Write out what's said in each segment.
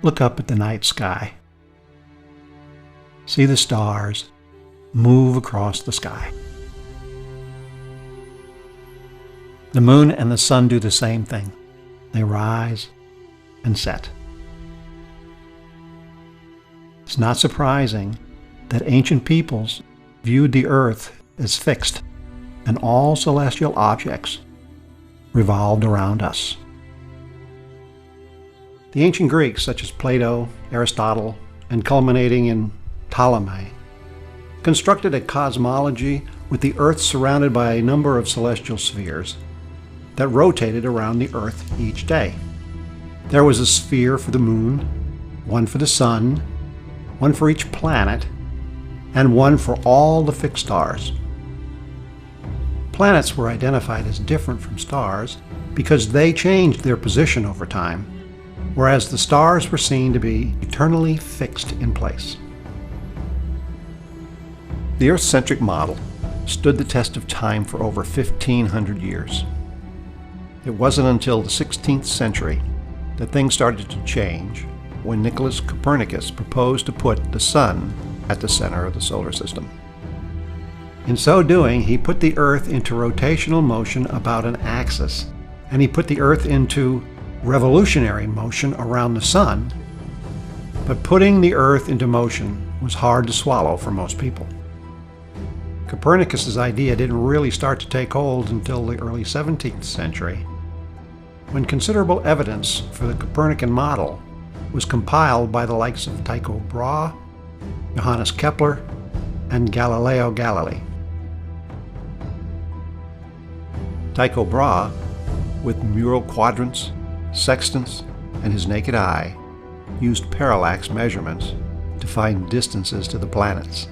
Look up at the night sky. See the stars move across the sky. The moon and the sun do the same thing. They rise and set. It's not surprising that ancient peoples viewed the earth as fixed, and all celestial objects revolved around us. The ancient Greeks, such as Plato, Aristotle, and culminating in Ptolemy, constructed a cosmology with the earth surrounded by a number of celestial spheres that rotated around the earth each day. There was a sphere for the moon, one for the sun, one for each planet, and one for all the fixed stars. Planets were identified as different from stars because they changed their position over time, whereas the stars were seen to be eternally fixed in place. The Earth-centric model stood the test of time for over 1,500 years. It wasn't until the 16th century that things started to change when Nicholas Copernicus proposed to put the sun at the center of the solar system. In so doing, he put the Earth into rotational motion about an axis, and he put the Earth into revolutionary motion around the sun. But putting the Earth into motion was hard to swallow for most people. Copernicus's idea didn't really start to take hold until the early 17th century, when considerable evidence for the Copernican model was compiled by the likes of Tycho Brache, Johannes Kepler, and Galileo Galilei. Tycho Brache, with mural quadrants, sextants, and his naked eye, used parallax measurements to find distances to the planets.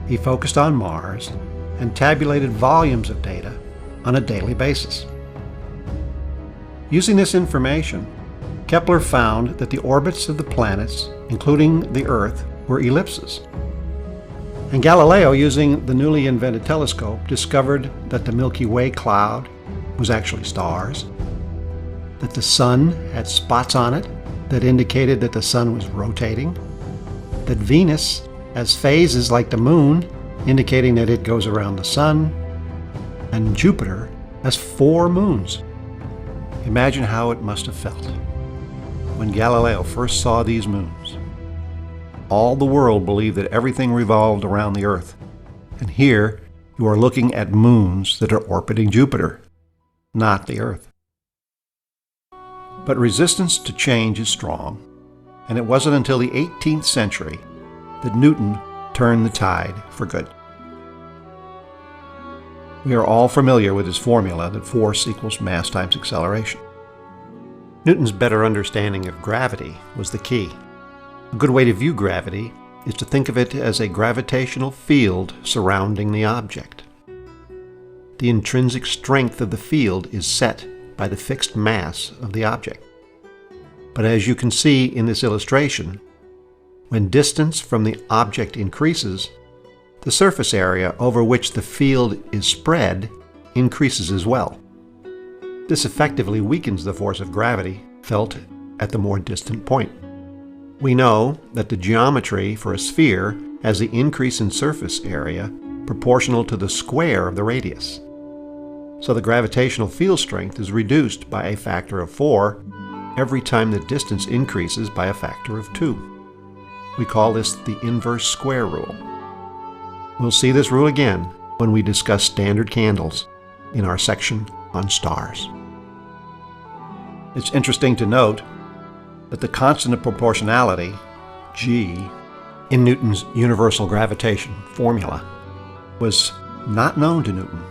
He focused on Mars and tabulated volumes of data on a daily basis. Using this information, Kepler found that the orbits of the planets, including the Earth, were ellipses. And Galileo, using the newly invented telescope, discovered that the Milky Way cloud was actually stars, that the sun had spots on it that indicated that the sun was rotating, that Venus has phases like the moon, indicating that it goes around the sun, and Jupiter has 4 moons. Imagine how it must have felt when Galileo first saw these moons. All the world believed that everything revolved around the Earth, and here you are looking at moons that are orbiting Jupiter, not the Earth. But resistance to change is strong, and it wasn't until the 18th century that Newton turned the tide for good. We are all familiar with his formula that force equals mass times acceleration. Newton's better understanding of gravity was the key. A good way to view gravity is to think of it as a gravitational field surrounding the object. The intrinsic strength of the field is set by the fixed mass of the object. But as you can see in this illustration, when distance from the object increases, the surface area over which the field is spread increases as well. This effectively weakens the force of gravity felt at the more distant point. We know that the geometry for a sphere has the increase in surface area proportional to the square of the radius. So the gravitational field strength is reduced by a factor of 4 every time the distance increases by a factor of 2. We call this the inverse square rule. We'll see this rule again when we discuss standard candles in our section on stars. It's interesting to note that the constant of proportionality, g, in Newton's universal gravitation formula was not known to Newton.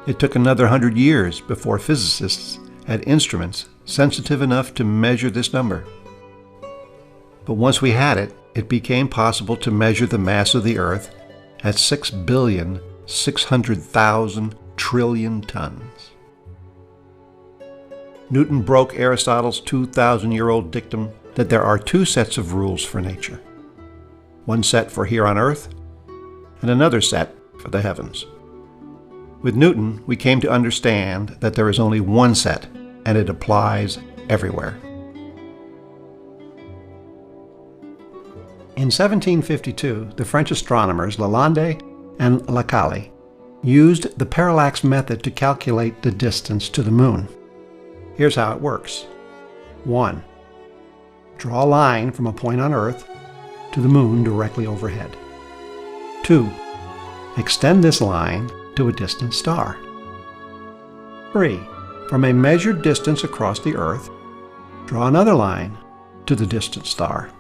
It took another 100 years before physicists had instruments sensitive enough to measure this number. But once we had it, it became possible to measure the mass of the Earth at 6,600,000 trillion tons. Newton broke Aristotle's 2,000-year-old dictum that there are 2 sets of rules for nature. One set for here on Earth, and another set for the heavens. With Newton, we came to understand that there is only one set, and it applies everywhere. In 1752, the French astronomers Lalande and Lacaille used the parallax method to calculate the distance to the Moon. Here's how it works. 1. Draw a line from a point on Earth to the Moon directly overhead. 2. Extend this line to a distant star. 3. From a measured distance across the Earth, draw another line to the distant star,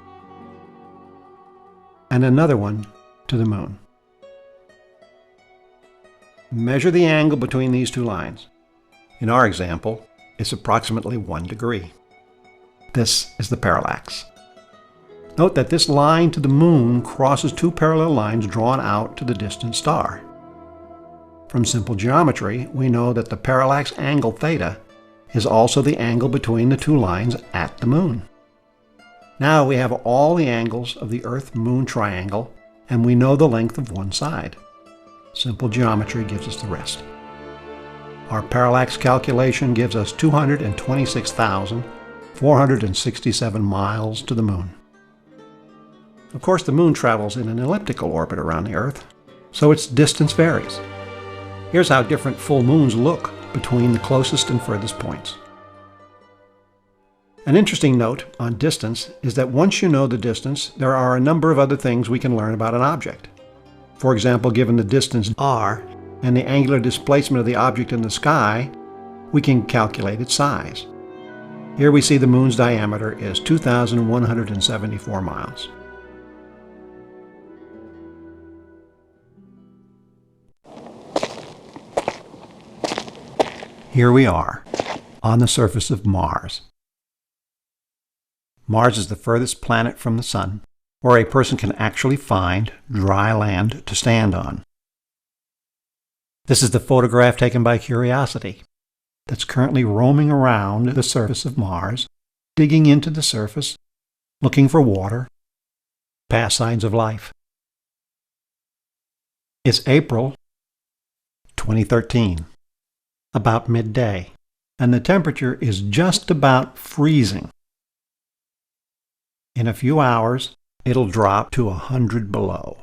and another one to the Moon. Measure the angle between these two lines. In our example, it's approximately 1 degree. This is the parallax. Note that this line to the Moon crosses two parallel lines drawn out to the distant star. From simple geometry, we know that the parallax angle theta is also the angle between the two lines at the Moon. Now we have all the angles of the Earth-Moon triangle, and we know the length of one side. Simple geometry gives us the rest. Our parallax calculation gives us 226,467 miles to the Moon. Of course, the Moon travels in an elliptical orbit around the Earth, so its distance varies. Here's how different full moons look between the closest and furthest points. An interesting note on distance is that once you know the distance, there are a number of other things we can learn about an object. For example, given the distance r and the angular displacement of the object in the sky, we can calculate its size. Here we see the Moon's diameter is 2,174 miles. Here we are, on the surface of Mars. Mars is the furthest planet from the Sun, where a person can actually find dry land to stand on. This is the photograph taken by Curiosity that's currently roaming around the surface of Mars, digging into the surface, looking for water, past signs of life. It's April 2013. About midday, and the temperature is just about freezing. In a few hours, it'll drop to 100 below.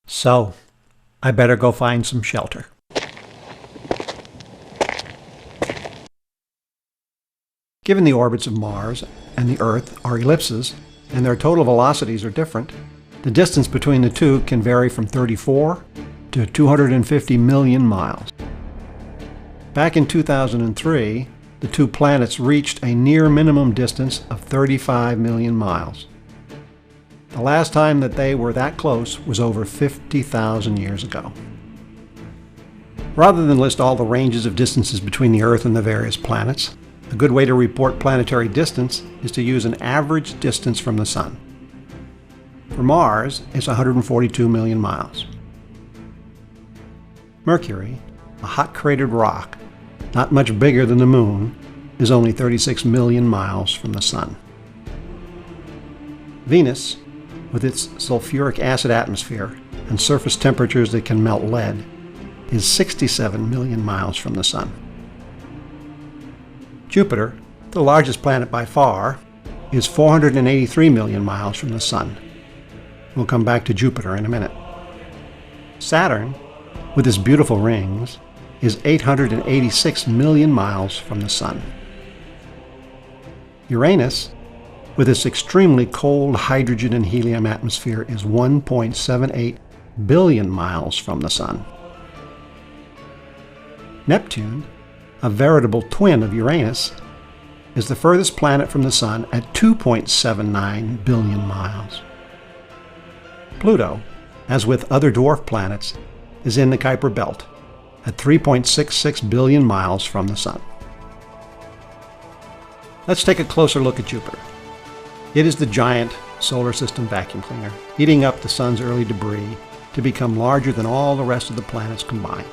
So, I better go find some shelter. Given the orbits of Mars and the Earth are ellipses, and their total velocities are different, the distance between the two can vary from 34 to 250 million miles. Back in 2003, the two planets reached a near minimum distance of 35 million miles. The last time that they were that close was over 50,000 years ago. Rather than list all the ranges of distances between the Earth and the various planets, a good way to report planetary distance is to use an average distance from the Sun. For Mars, it's 142 million miles. Mercury, a hot cratered rock, not much bigger than the Moon, is only 36 million miles from the Sun. Venus, with its sulfuric acid atmosphere and surface temperatures that can melt lead, is 67 million miles from the Sun. Jupiter, the largest planet by far, is 483 million miles from the Sun. We'll come back to Jupiter in a minute. Saturn, with its beautiful rings, is 886 million miles from the Sun. Uranus, with its extremely cold hydrogen and helium atmosphere, is 1.78 billion miles from the Sun. Neptune, a veritable twin of Uranus, is the furthest planet from the Sun at 2.79 billion miles. Pluto, as with other dwarf planets, is in the Kuiper Belt, at 3.66 billion miles from the Sun. Let's take a closer look at Jupiter. It is the giant solar system vacuum cleaner, eating up the Sun's early debris to become larger than all the rest of the planets combined.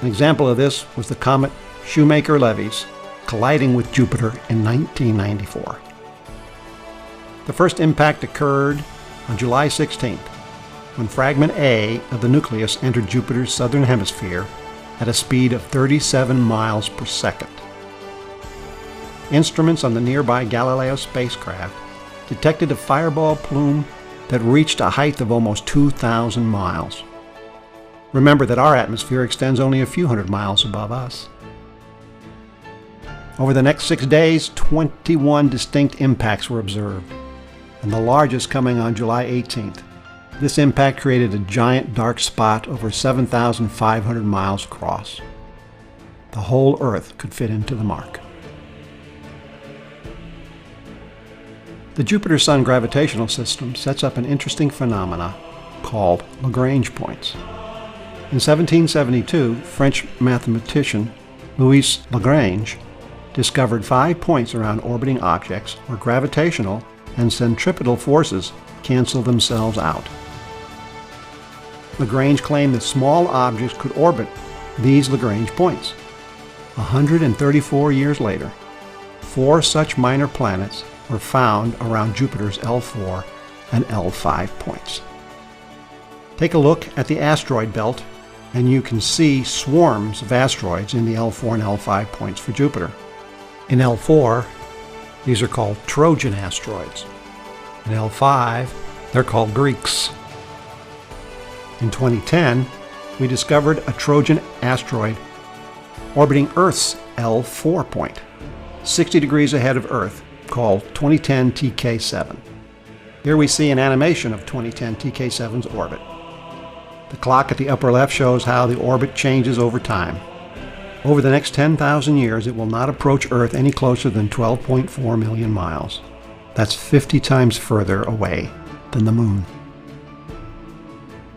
An example of this was the comet Shoemaker-Levy colliding with Jupiter in 1994. The first impact occurred on July 16th, when fragment A of the nucleus entered Jupiter's southern hemisphere at a speed of 37 miles per second. Instruments on the nearby Galileo spacecraft detected a fireball plume that reached a height of almost 2,000 miles. Remember that our atmosphere extends only a few hundred miles above us. Over the next 6 days, 21 distinct impacts were observed, and the largest coming on July 18th. This impact created a giant dark spot over 7,500 miles across. The whole Earth could fit into the mark. The Jupiter-Sun gravitational system sets up an interesting phenomena called Lagrange Points. In 1772, French mathematician Louis Lagrange discovered 5 points around orbiting objects where gravitational and centripetal forces cancel themselves out. Lagrange claimed that small objects could orbit these Lagrange points. 134 years later, 4 such minor planets were found around Jupiter's L4 and L5 points. Take a look at the asteroid belt, and you can see swarms of asteroids in the L4 and L5 points for Jupiter. In L4, these are called Trojan asteroids. In L5, they're called Greeks. In 2010, we discovered a Trojan asteroid orbiting Earth's L4 point, 60 degrees ahead of Earth, called 2010 Tk7. Here we see an animation of 2010 Tk7's orbit. The clock at the upper left shows how the orbit changes over time. Over the next 10,000 years, it will not approach Earth any closer than 12.4 million miles. That's 50 times further away than the Moon.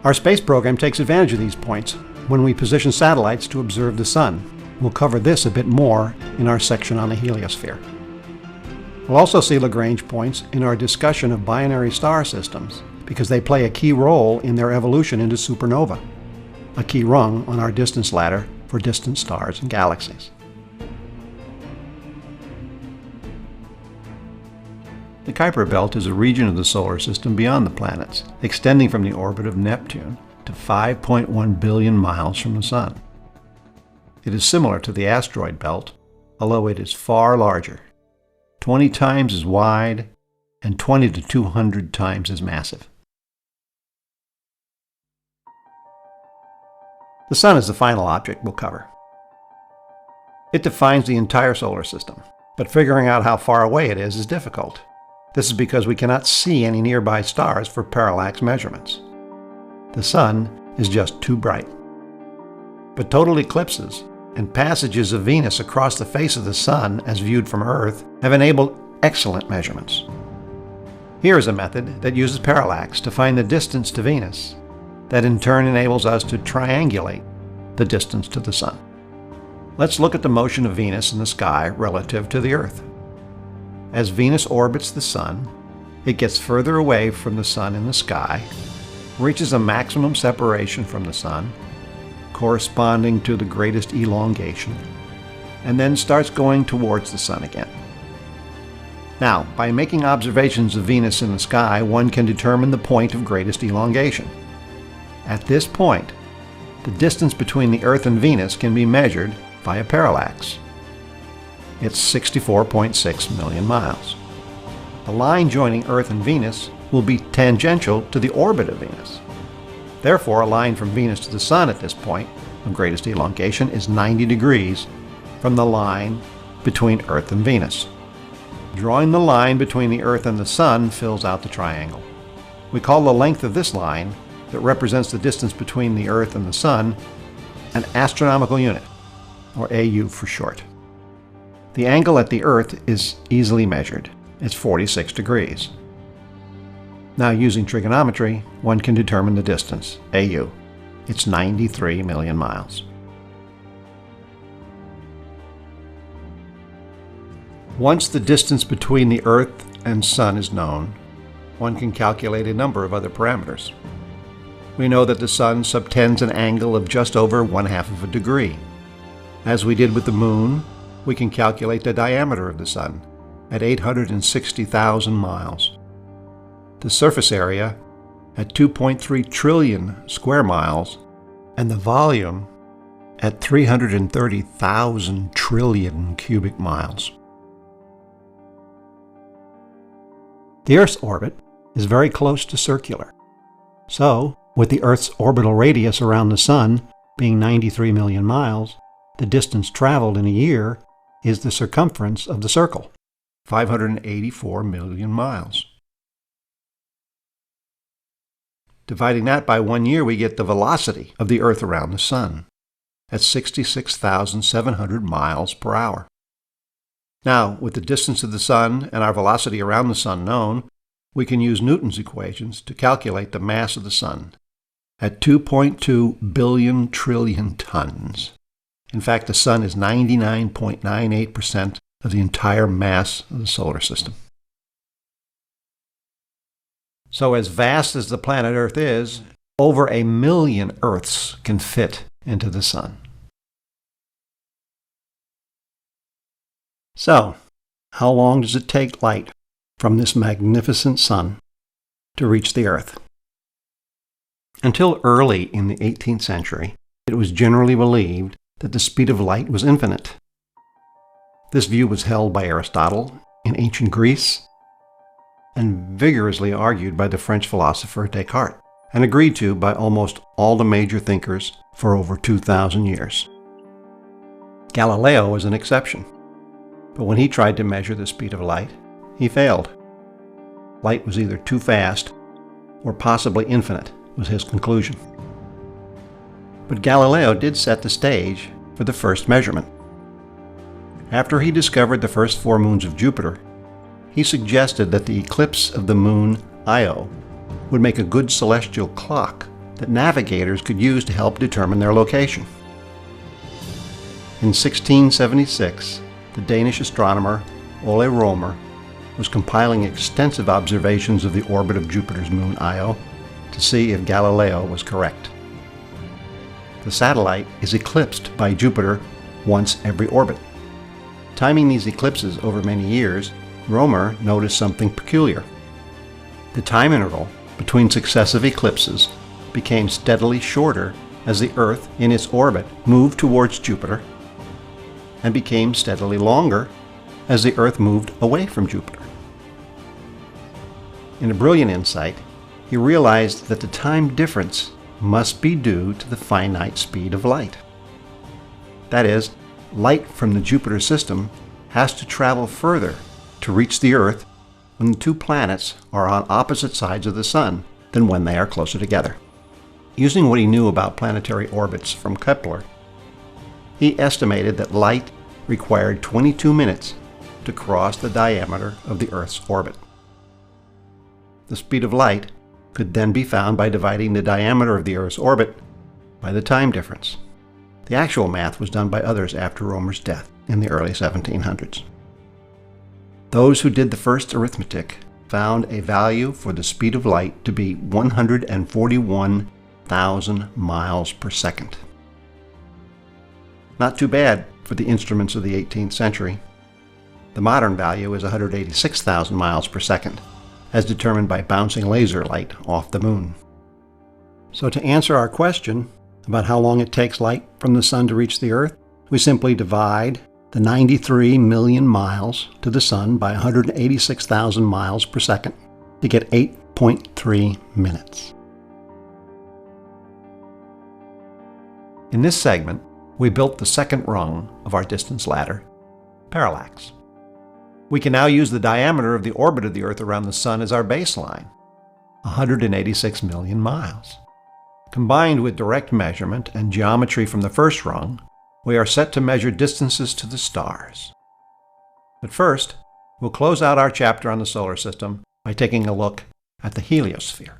Our space program takes advantage of these points when we position satellites to observe the Sun. We'll cover this a bit more in our section on the heliosphere. We'll also see Lagrange points in our discussion of binary star systems because they play a key role in their evolution into supernova, a key rung on our distance ladder for distant stars and galaxies. The Kuiper Belt is a region of the solar system beyond the planets, extending from the orbit of Neptune to 5.1 billion miles from the Sun. It is similar to the asteroid belt, although it is far larger, 20 times as wide and 20 to 200 times as massive. The Sun is the final object we'll cover. It defines the entire solar system, but figuring out how far away it is difficult. This is because we cannot see any nearby stars for parallax measurements. The Sun is just too bright. But total eclipses and passages of Venus across the face of the Sun as viewed from Earth have enabled excellent measurements. Here is a method that uses parallax to find the distance to Venus, that in turn enables us to triangulate the distance to the Sun. Let's look at the motion of Venus in the sky relative to the Earth. As Venus orbits the Sun, it gets further away from the Sun in the sky, reaches a maximum separation from the Sun, corresponding to the greatest elongation, and then starts going towards the Sun again. Now, by making observations of Venus in the sky, one can determine the point of greatest elongation. At this point, the distance between the Earth and Venus can be measured via parallax. It's 64.6 million miles. The line joining Earth and Venus will be tangential to the orbit of Venus. Therefore, a line from Venus to the Sun at this point of greatest elongation is 90 degrees from the line between Earth and Venus. Drawing the line between the Earth and the Sun fills out the triangle. We call the length of this line that represents the distance between the Earth and the Sun an astronomical unit, or AU for short. The angle at the Earth is easily measured. It's 46 degrees. Now, using trigonometry, one can determine the distance, AU. It's 93 million miles. Once the distance between the Earth and Sun is known, one can calculate a number of other parameters. We know that the Sun subtends an angle of just over 1/2 of a degree. As we did with the Moon, we can calculate the diameter of the Sun at 860,000 miles, the surface area at 2.3 trillion square miles, and the volume at 330,000 trillion cubic miles. The Earth's orbit is very close to circular. So, with the Earth's orbital radius around the Sun being 93 million miles, the distance traveled in a year is the circumference of the circle, 584 million miles. Dividing that by 1 year, we get the velocity of the Earth around the Sun at 66,700 miles per hour. Now, with the distance of the Sun and our velocity around the Sun known, we can use Newton's equations to calculate the mass of the Sun at 2.2 billion trillion tons. In fact, the Sun is 99.98% of the entire mass of the solar system. So as vast as the planet Earth is, over 1 million Earths can fit into the Sun. So, how long does it take light from this magnificent Sun to reach the Earth? Until early in the 18th century, it was generally believed that the speed of light was infinite. This view was held by Aristotle in ancient Greece and vigorously argued by the French philosopher Descartes, and agreed to by almost all the major thinkers for over 2,000 years. Galileo was an exception, but when he tried to measure the speed of light, he failed. Light was either too fast or possibly infinite, was his conclusion. But Galileo did set the stage for the first measurement. After he discovered the first 4 moons of Jupiter, he suggested that the eclipse of the moon Io would make a good celestial clock that navigators could use to help determine their location. In 1676, the Danish astronomer Ole Romer was compiling extensive observations of the orbit of Jupiter's moon Io to see if Galileo was correct. The satellite is eclipsed by Jupiter once every orbit. Timing these eclipses over many years, Romer noticed something peculiar. The time interval between successive eclipses became steadily shorter as the Earth in its orbit moved towards Jupiter, and became steadily longer as the Earth moved away from Jupiter. In a brilliant insight, he realized that the time difference must be due to the finite speed of light. That is, light from the Jupiter system has to travel further to reach the Earth when the two planets are on opposite sides of the Sun than when they are closer together. Using what he knew about planetary orbits from Kepler, he estimated that light required 22 minutes to cross the diameter of the Earth's orbit. The speed of light could then be found by dividing the diameter of the Earth's orbit by the time difference. The actual math was done by others after Romer's death in the early 1700s. Those who did the first arithmetic found a value for the speed of light to be 141,000 miles per second. Not too bad for the instruments of the 18th century. The modern value is 186,000 miles per second, as determined by bouncing laser light off the moon. So to answer our question about how long it takes light from the Sun to reach the Earth, we simply divide the 93 million miles to the Sun by 186,000 miles per second to get 8.3 minutes. In this segment, we built the second rung of our distance ladder, parallax. We can now use the diameter of the orbit of the Earth around the Sun as our baseline, 186 million miles. Combined with direct measurement and geometry from the first rung, we are set to measure distances to the stars. But first, we'll close out our chapter on the solar system by taking a look at the heliosphere.